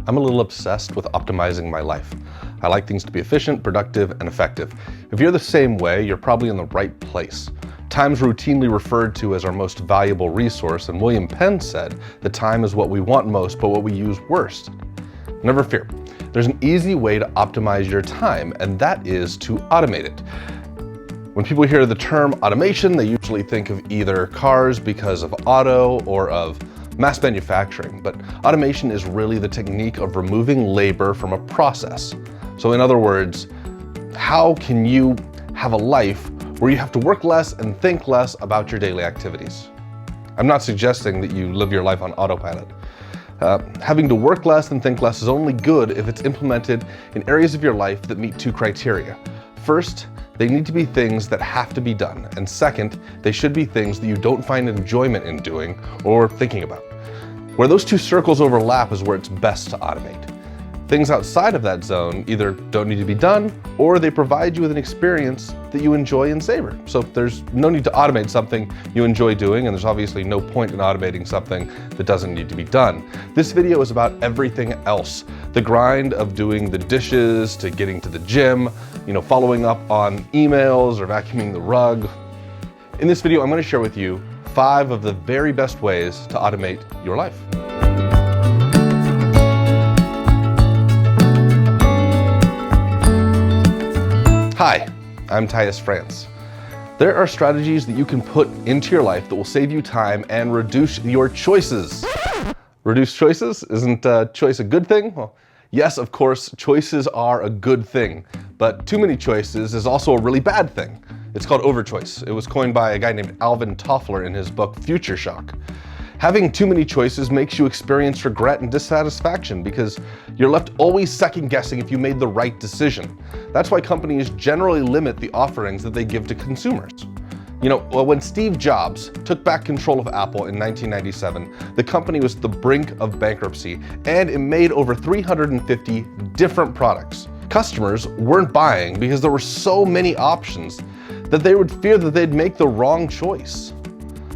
I'm a little obsessed with optimizing my life. I like things to be efficient, productive, and effective. If you're the same way, you're probably in the right place. Time's routinely referred to as our most valuable resource, and William Penn said that time is what we want most, but what we use worst. Never fear. There's an easy way to optimize your time, and that is to automate it. When people hear the term automation, they usually think of either cars because of auto or of mass manufacturing, but automation is really the technique of removing labor from a process. So in other words, how can you have a life where you have to work less and think less about your daily activities? I'm not suggesting that you live your life on autopilot. Having to work less and think less is only good if it's implemented in areas of your life that meet two criteria. First, they need to be things that have to be done. And second, they should be things that you don't find enjoyment in doing or thinking about. Where those two circles overlap is where it's best to automate. Things outside of that zone either don't need to be done or they provide you with an experience that you enjoy and savor. So there's no need to automate something you enjoy doing, and there's obviously no point in automating something that doesn't need to be done. This video is about everything else. The grind of doing the dishes, to getting to the gym, following up on emails or vacuuming the rug. In this video, I'm going to share with you 5 of the very best ways to automate your life. Hi, I'm Tyus France. There are strategies that you can put into your life that will save you time and reduce your choices. Reduce choices? Isn't choice a good thing? Well, yes, of course, choices are a good thing, but too many choices is also a really bad thing. It's called overchoice. It was coined by a guy named Alvin Toffler in his book, Future Shock. Having too many choices makes you experience regret and dissatisfaction because you're left always second guessing if you made the right decision. That's why companies generally limit the offerings that they give to consumers. When Steve Jobs took back control of Apple in 1997, the company was at the brink of bankruptcy and it made over 350 different products. Customers weren't buying because there were so many options that they would fear that they'd make the wrong choice.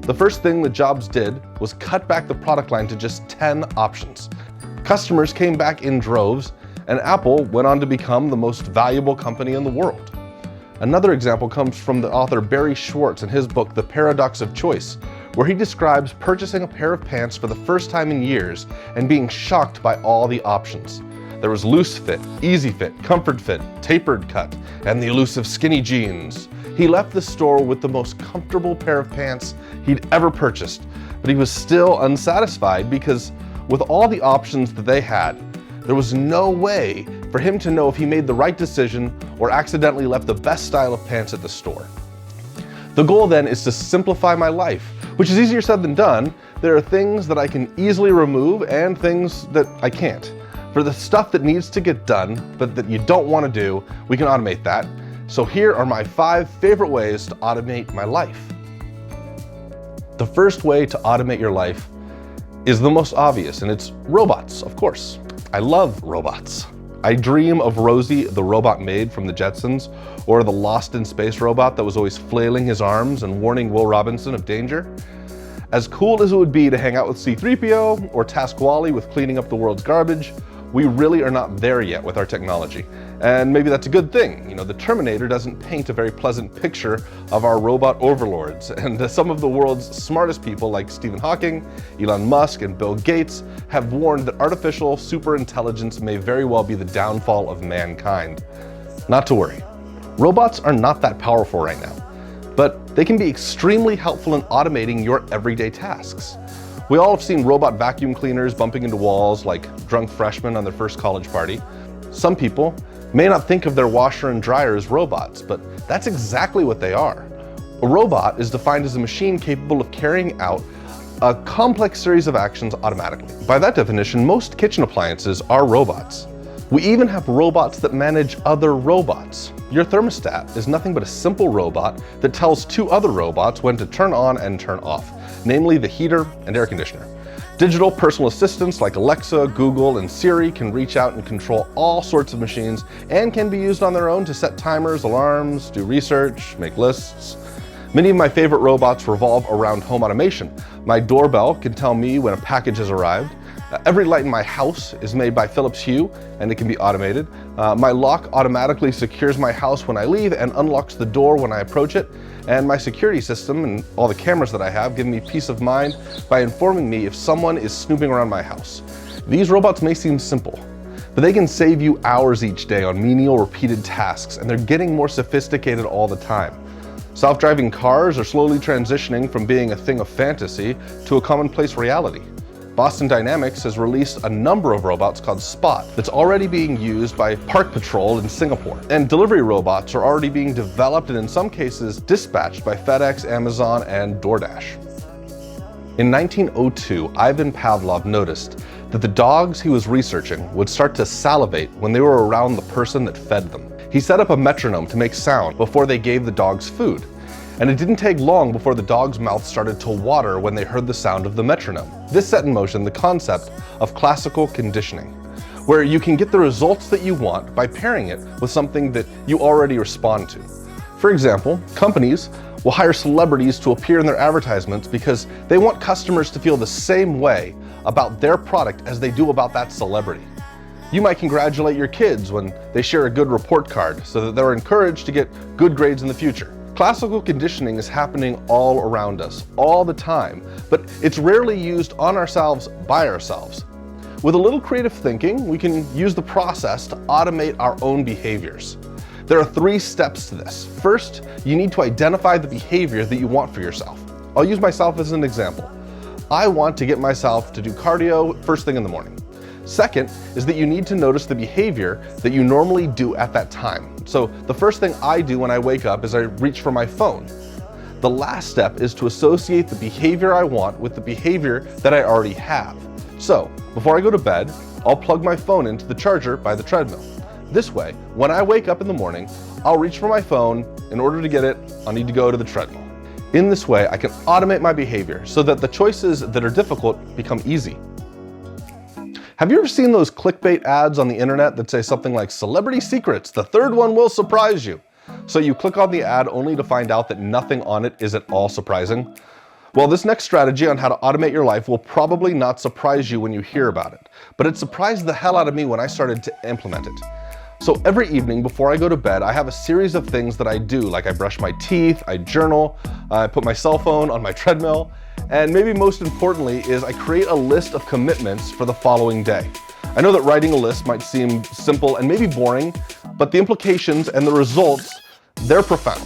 The first thing that Jobs did was cut back the product line to just 10 options. Customers came back in droves, and Apple went on to become the most valuable company in the world. Another example comes from the author Barry Schwartz in his book, The Paradox of Choice, where he describes purchasing a pair of pants for the first time in years and being shocked by all the options. There was loose fit, easy fit, comfort fit, tapered cut, and the elusive skinny jeans. He left the store with the most comfortable pair of pants he'd ever purchased, but he was still unsatisfied because with all the options that they had, there was no way for him to know if he made the right decision or accidentally left the best style of pants at the store. The goal then is to simplify my life, which is easier said than done. There are things that I can easily remove and things that I can't. For the stuff that needs to get done, but that you don't want to do, we can automate that. So here are my 5 favorite ways to automate my life. The first way to automate your life is the most obvious, and it's robots, of course. I love robots. I dream of Rosie, the robot maid from the Jetsons, or the Lost in Space robot that was always flailing his arms and warning Will Robinson of danger. As cool as it would be to hang out with C-3PO or task Wally with cleaning up the world's garbage, we really are not there yet with our technology. And maybe that's a good thing. The Terminator doesn't paint a very pleasant picture of our robot overlords. And some of the world's smartest people like Stephen Hawking, Elon Musk, and Bill Gates have warned that artificial superintelligence may very well be the downfall of mankind. Not to worry. Robots are not that powerful right now, but they can be extremely helpful in automating your everyday tasks. We all have seen robot vacuum cleaners bumping into walls like drunk freshmen on their first college party. Some people may not think of their washer and dryer as robots, but that's exactly what they are. A robot is defined as a machine capable of carrying out a complex series of actions automatically. By that definition, most kitchen appliances are robots. We even have robots that manage other robots. Your thermostat is nothing but a simple robot that tells 2 other robots when to turn on and turn off, namely the heater and air conditioner. Digital personal assistants like Alexa, Google, and Siri can reach out and control all sorts of machines and can be used on their own to set timers, alarms, do research, make lists. Many of my favorite robots revolve around home automation. My doorbell can tell me when a package has arrived. Every light in my house is made by Philips Hue, and it can be automated. My lock automatically secures my house when I leave and unlocks the door when I approach it. And my security system and all the cameras that I have give me peace of mind by informing me if someone is snooping around my house. These robots may seem simple, but they can save you hours each day on menial repeated tasks, and they're getting more sophisticated all the time. Self-driving cars are slowly transitioning from being a thing of fantasy to a commonplace reality. Boston Dynamics has released a number of robots called Spot that's already being used by Park Patrol in Singapore. And delivery robots are already being developed and in some cases dispatched by FedEx, Amazon, and DoorDash. In 1902, Ivan Pavlov noticed that the dogs he was researching would start to salivate when they were around the person that fed them. He set up a metronome to make sound before they gave the dogs food. And it didn't take long before the dog's mouth started to water when they heard the sound of the metronome. This set in motion the concept of classical conditioning, where you can get the results that you want by pairing it with something that you already respond to. For example, companies will hire celebrities to appear in their advertisements because they want customers to feel the same way about their product as they do about that celebrity. You might congratulate your kids when they share a good report card so that they're encouraged to get good grades in the future. Classical conditioning is happening all around us, all the time, but it's rarely used on ourselves by ourselves. With a little creative thinking, we can use the process to automate our own behaviors. There are 3 steps to this. First, you need to identify the behavior that you want for yourself. I'll use myself as an example. I want to get myself to do cardio first thing in the morning. Second is that you need to notice the behavior that you normally do at that time. So the first thing I do when I wake up is I reach for my phone. The last step is to associate the behavior I want with the behavior that I already have. So before I go to bed, I'll plug my phone into the charger by the treadmill. This way, when I wake up in the morning, I'll reach for my phone. In order to get it, I'll need to go to the treadmill. In this way, I can automate my behavior so that the choices that are difficult become easy. Have you ever seen those clickbait ads on the internet that say something like "Celebrity Secrets, the third one will surprise you"? So you click on the ad only to find out that nothing on it is at all surprising? Well, this next strategy on how to automate your life will probably not surprise you when you hear about it, but it surprised the hell out of me when I started to implement it. So every evening before I go to bed, I have a series of things that I do, like I brush my teeth, I journal, I put my cell phone on my treadmill, and maybe most importantly is I create a list of commitments for the following day. I know that writing a list might seem simple and maybe boring, but the implications and the results, they're profound.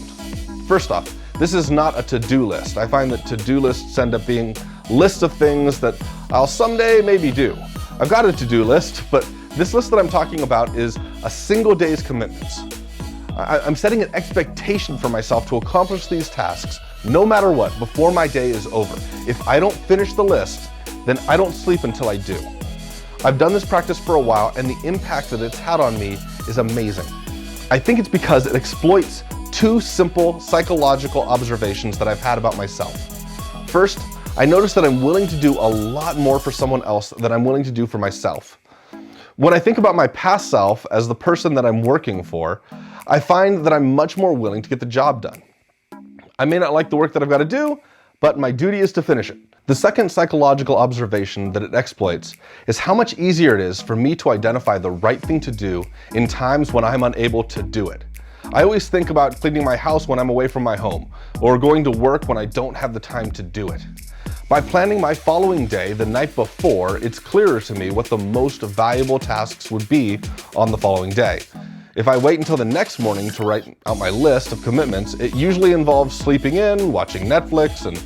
First off, this is not a to-do list. I find that to-do lists end up being lists of things that I'll someday maybe do. I've got a to-do list, but this list that I'm talking about is a single day's commitments. I'm setting an expectation for myself to accomplish these tasks no matter what before my day is over. If I don't finish the list, then I don't sleep until I do. I've done this practice for a while and the impact that it's had on me is amazing. I think it's because it exploits 2 simple psychological observations that I've had about myself. First, I notice that I'm willing to do a lot more for someone else than I'm willing to do for myself. When I think about my past self as the person that I'm working for, I find that I'm much more willing to get the job done. I may not like the work that I've got to do, but my duty is to finish it. The second psychological observation that it exploits is how much easier it is for me to identify the right thing to do in times when I'm unable to do it. I always think about cleaning my house when I'm away from my home, or going to work when I don't have the time to do it. By planning my following day the night before, it's clearer to me what the most valuable tasks would be on the following day. If I wait until the next morning to write out my list of commitments, it usually involves sleeping in, watching Netflix, and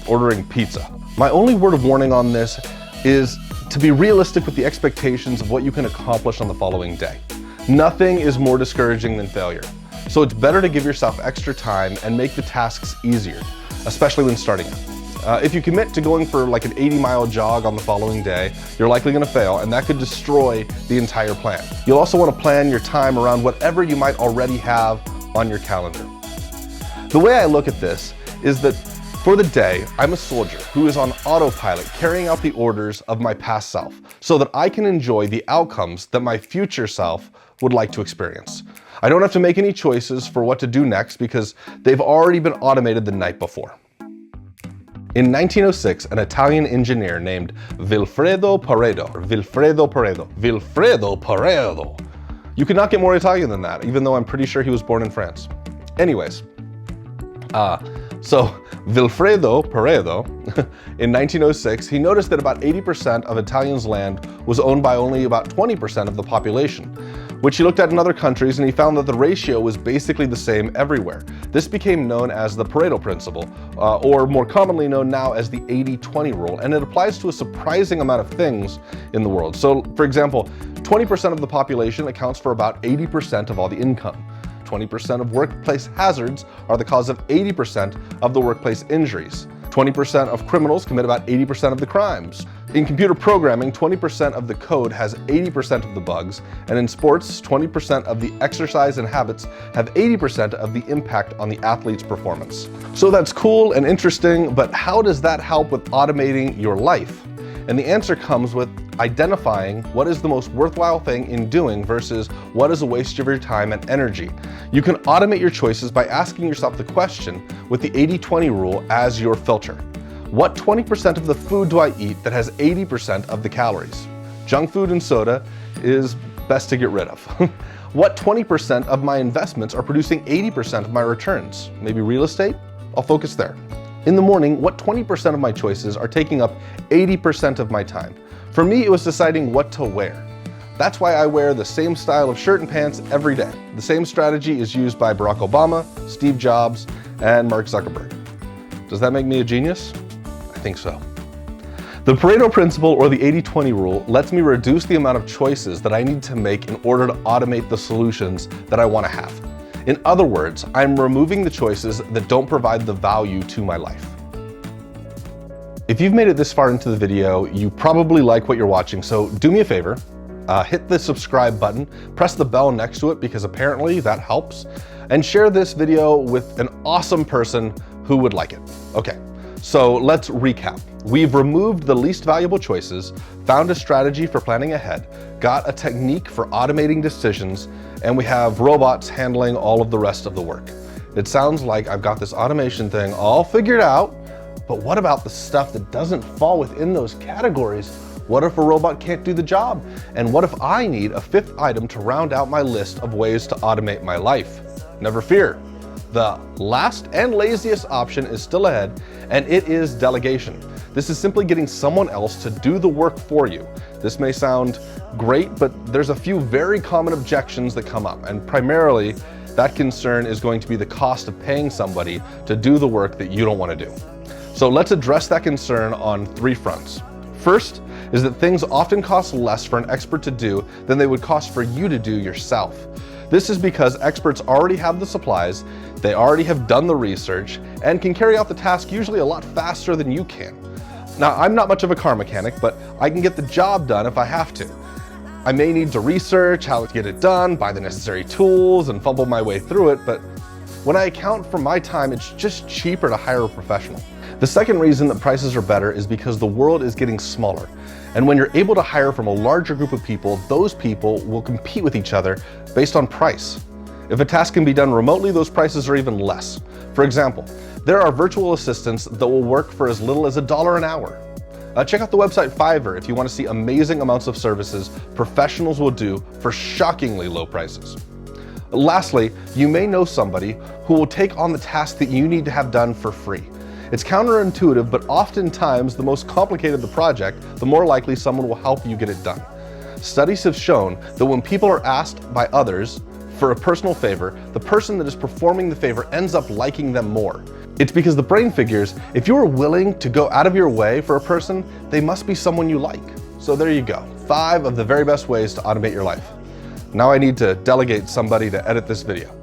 ordering pizza. My only word of warning on this is to be realistic with the expectations of what you can accomplish on the following day. Nothing is more discouraging than failure. So it's better to give yourself extra time and make the tasks easier, especially when starting out. If you commit to going for like an 80-mile jog on the following day, you're likely going to fail, and that could destroy the entire plan. You'll also want to plan your time around whatever you might already have on your calendar. The way I look at this is that for the day, I'm a soldier who is on autopilot carrying out the orders of my past self so that I can enjoy the outcomes that my future self would like to experience. I don't have to make any choices for what to do next because they've already been automated the night before. In 1906, an Italian engineer named Vilfredo Pareto. You could not get more Italian than that, even though I'm pretty sure he was born in France. Anyways, so Vilfredo Pareto, in 1906, he noticed that about 80% of Italians' land was owned by only about 20% of the population, which he looked at in other countries, and he found that the ratio was basically the same everywhere. This became known as the Pareto Principle, or more commonly known now as the 80-20 rule, and it applies to a surprising amount of things in the world. So, for example, 20% of the population accounts for about 80% of all the income. 20% of workplace hazards are the cause of 80% of the workplace injuries. 20% of criminals commit about 80% of the crimes. In computer programming, 20% of the code has 80% of the bugs, and in sports, 20% of the exercise and habits have 80% of the impact on the athlete's performance. So that's cool and interesting, but how does that help with automating your life? And the answer comes with identifying what is the most worthwhile thing in doing versus what is a waste of your time and energy. You can automate your choices by asking yourself the question with the 80-20 rule as your filter. What 20% of the food do I eat that has 80% of the calories? Junk food and soda is best to get rid of. What 20% of my investments are producing 80% of my returns? Maybe real estate? I'll focus there. In the morning, what 20% of my choices are taking up 80% of my time? For me, it was deciding what to wear. That's why I wear the same style of shirt and pants every day. The same strategy is used by Barack Obama, Steve Jobs, and Mark Zuckerberg. Does that make me a genius? I think so. The Pareto Principle, or the 80-20 rule, lets me reduce the amount of choices that I need to make in order to automate the solutions that I want to have. In other words, I'm removing the choices that don't provide the value to my life. If you've made it this far into the video, you probably like what you're watching, so do me a favor, hit the subscribe button, press the bell next to it because apparently that helps, and share this video with an awesome person who would like it. Okay, so let's recap. We've removed the least valuable choices, found a strategy for planning ahead, got a technique for automating decisions, and we have robots handling all of the rest of the work. It sounds like I've got this automation thing all figured out, but what about the stuff that doesn't fall within those categories? What if a robot can't do the job? And what if I need a fifth item to round out my list of ways to automate my life? Never fear. The last and laziest option is still ahead, and it is delegation. This is simply getting someone else to do the work for you. This may sound great, but there's a few very common objections that come up, and primarily that concern is going to be the cost of paying somebody to do the work that you don't want to do. So let's address that concern on three fronts. First is that things often cost less for an expert to do than they would cost for you to do yourself. This is because experts already have the supplies, they already have done the research, and can carry out the task usually a lot faster than you can. Now, I'm not much of a car mechanic, but I can get the job done if I have to. I may need to research how to get it done, buy the necessary tools, and fumble my way through it, but when I account for my time, it's just cheaper to hire a professional. The second reason that prices are better is because the world is getting smaller. And when you're able to hire from a larger group of people, those people will compete with each other based on price. If a task can be done remotely, those prices are even less. For example, there are virtual assistants that will work for as little as $1 an hour. Check out the website Fiverr if you want to see amazing amounts of services professionals will do for shockingly low prices. Lastly, you may know somebody who will take on the task that you need to have done for free. It's counterintuitive, but oftentimes the most complicated the project, the more likely someone will help you get it done. Studies have shown that when people are asked by others for a personal favor, the person that is performing the favor ends up liking them more. It's because the brain figures, if you are willing to go out of your way for a person, they must be someone you like. So there you go, 5 of the very best ways to automate your life. Now I need to delegate somebody to edit this video.